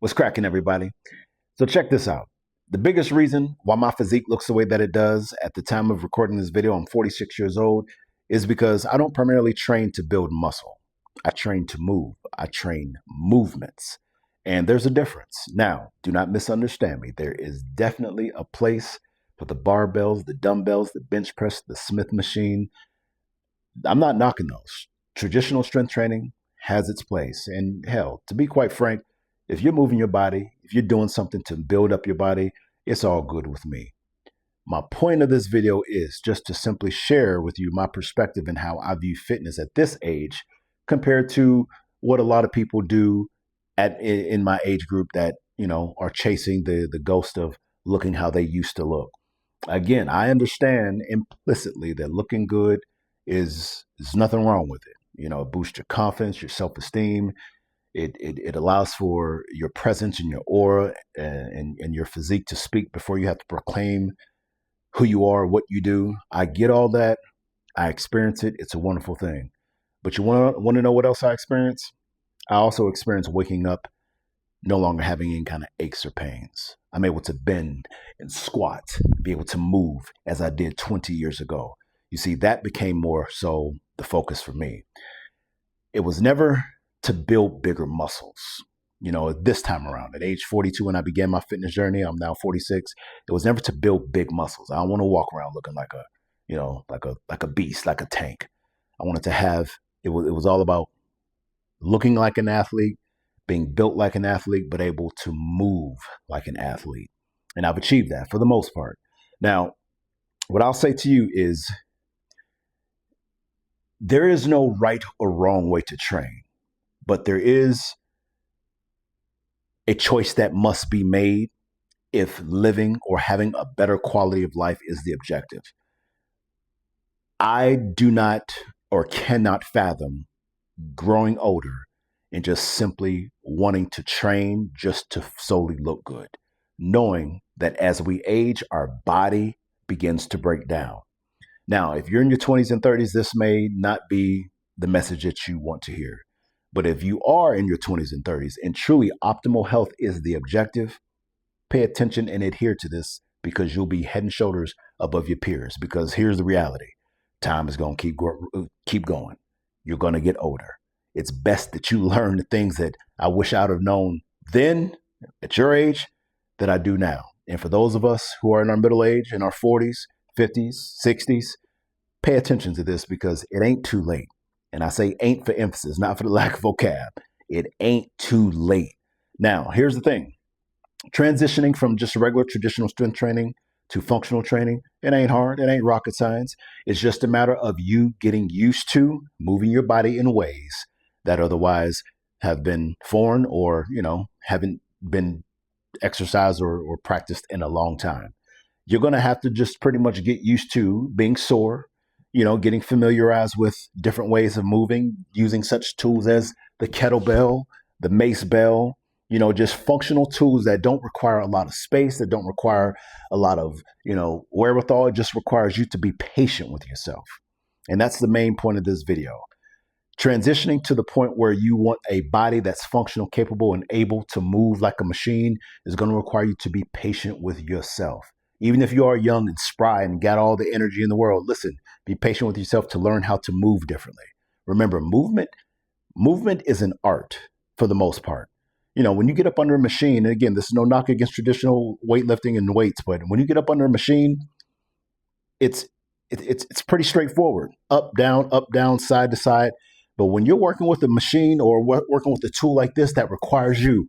What's cracking, everybody? So check this out. The biggest reason why my physique looks the way that it does at the time of recording this video, I'm 46 years old, is because I don't primarily train to build muscle. I train to move. I train movements. And there's a difference. Now, do not misunderstand me. There is definitely a place for the barbells, the dumbbells, the bench press, the Smith machine. I'm not knocking those. Traditional strength training has its place. And hell, to be quite frank, if you're moving your body, if you're doing something to build up your body, it's all good with me. My point of this video is just to simply share with you my perspective and how I view fitness at this age compared to what a lot of people do in my age group that, are chasing the ghost of looking how they used to look. Again, I understand implicitly that looking good is nothing wrong with it. It boosts your confidence, your self-esteem. It allows for your presence and your aura and your physique to speak before you have to proclaim who you are, what you do. I get all that. I experience it. It's a wonderful thing. But you want to know what else I experience? I also experience waking up no longer having any kind of aches or pains. I'm able to bend and squat, be able to move as I did 20 years ago. You see, that became more so the focus for me. It was never to build bigger muscles. This time around, at age 42, when I began my fitness journey, I'm now 46. It was never to build big muscles. I don't want to walk around looking like a beast, like a tank. I wanted to have, it was all about looking like an athlete, being built like an athlete, but able to move like an athlete. And I've achieved that for the most part. Now, what I'll say to you is there is no right or wrong way to train. But there is a choice that must be made if living or having a better quality of life is the objective. I do not or cannot fathom growing older and just simply wanting to train just to solely look good, knowing that as we age, our body begins to break down. Now, if you're in your 20s and 30s, this may not be the message that you want to hear. But if you are in your 20s and 30s and truly optimal health is the objective, pay attention and adhere to this because you'll be head and shoulders above your peers. Because here's the reality. Time is going to keep going. You're going to get older. It's best that you learn the things that I wish I would have known then at your age that I do now. And for those of us who are in our middle age, in our 40s, 50s, 60s, pay attention to this because it ain't too late. And I say ain't for emphasis, not for the lack of vocab. It ain't too late. Now, here's the thing. Transitioning from just regular traditional strength training to functional training, it ain't hard. It ain't rocket science. It's just a matter of you getting used to moving your body in ways that otherwise have been foreign or, haven't been exercised or practiced in a long time. You're going to have to just pretty much get used to being sore, getting familiarized with different ways of moving, using such tools as the kettlebell, the mace bell, just functional tools that don't require a lot of space, that don't require a lot of, wherewithal. It just requires you to be patient with yourself. And that's the main point of this video. Transitioning to the point where you want a body that's functional, capable, and able to move like a machine is going to require you to be patient with yourself. Even if you are young and spry and got all the energy in the world, listen, be patient with yourself to learn how to move differently. Remember, movement is an art for the most part. When you get up under a machine, and again, this is no knock against traditional weightlifting and weights, but when you get up under a machine, it's pretty straightforward. Up, down, side to side. But when you're working with a machine or working with a tool like this that requires you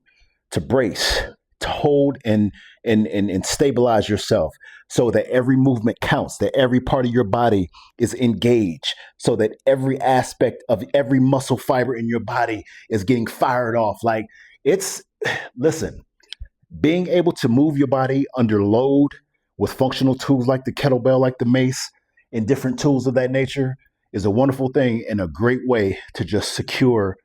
to brace, to hold and stabilize yourself so that every movement counts, that every part of your body is engaged, so that every aspect of every muscle fiber in your body is getting fired off. Listen, being able to move your body under load with functional tools like the kettlebell, like the mace, and different tools of that nature is a wonderful thing and a great way to just secure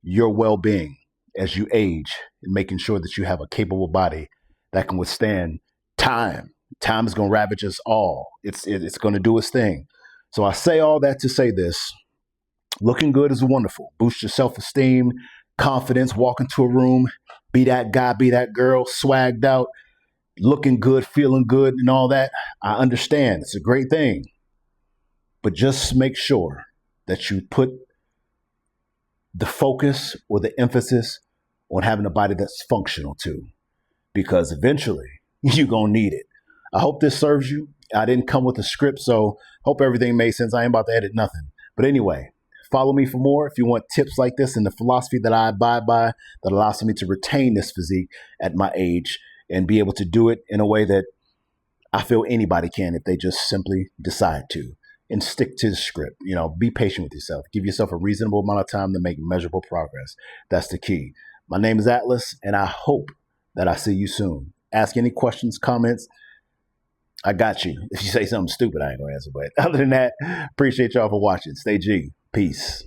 your well-being as you age and making sure that you have a capable body that can withstand time. Time is going to ravage us all. It's going to do its thing. So I say all that to say this. Looking good is wonderful. Boost your self-esteem, confidence, walk into a room, be that guy, be that girl, swagged out, looking good, feeling good, and all that. I understand. It's a great thing. But just make sure that you put the focus or the emphasis on having a body that's functional too, because eventually you're going to need it. I hope this serves you. I didn't come with a script, so hope everything made sense. I ain't about to edit nothing. But anyway, follow me for more if you want tips like this and the philosophy that I abide by that allows me to retain this physique at my age and be able to do it in a way that I feel anybody can if they just simply decide to. And stick to the script. Be patient with yourself. Give yourself a reasonable amount of time to make measurable progress. That's the key. My name is Atlas, and I hope that I see you soon. Ask any questions, comments. I got you. If you say something stupid, I ain't gonna answer. But other than that, appreciate y'all for watching. Stay G. Peace.